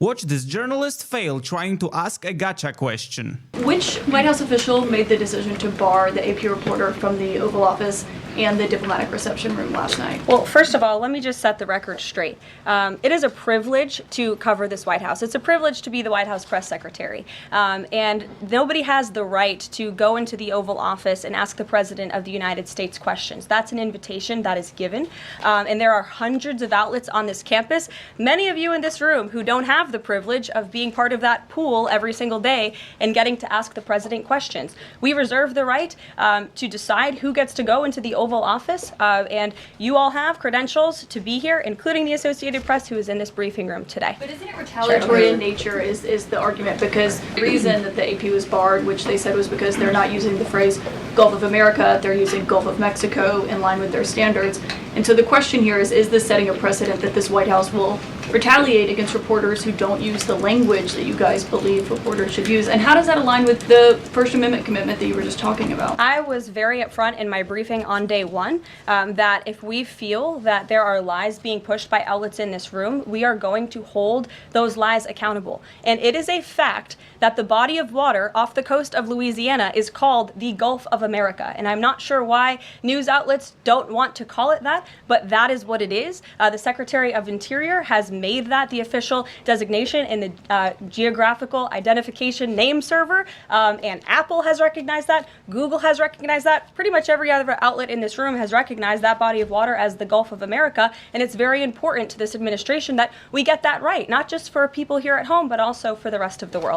Watch this journalist fail trying to ask a gotcha question. Which White House official made the decision to bar the AP reporter from the Oval Office and the diplomatic reception room last night? Well, first of all, let me just set the record straight. It is a privilege to cover this White House. It's a privilege to be the White House press secretary. And nobody has the right to go into the Oval Office and ask the President of the United States questions. That's an invitation that is given. And there are hundreds of outlets on this campus, many of you in this room who don't have the privilege of being part of that pool every single day and getting to ask the President questions. We reserve the right to decide who gets to go into the Oval Office, and you all have credentials to be here, including the Associated Press, who is in this briefing room today. But isn't it retaliatory in nature is the argument? Because the reason that the AP was barred, which they said was because they're not using the phrase Gulf of America, they're using Gulf of Mexico in line with their standards. And so the question here is this setting a precedent that this White House will retaliate against reporters who don't use the language that you guys believe reporters should use? And how does that align with the First Amendment commitment that you were just talking about? I was very upfront in my briefing on day one that if we feel that there are lies being pushed by outlets in this room, we are going to hold those lies accountable. And it is a fact that the body of water off the coast of Louisiana is called the Gulf of America. And I'm not sure why news outlets don't want to call it that, but that is what it is. The Secretary of Interior has made that the official designation in the geographical identification name server, and Apple has recognized that, Google has recognized that, pretty much every other outlet in this room has recognized that body of water as the Gulf of America, and it's very important to this administration that we get that right, not just for people here at home, but also for the rest of the world.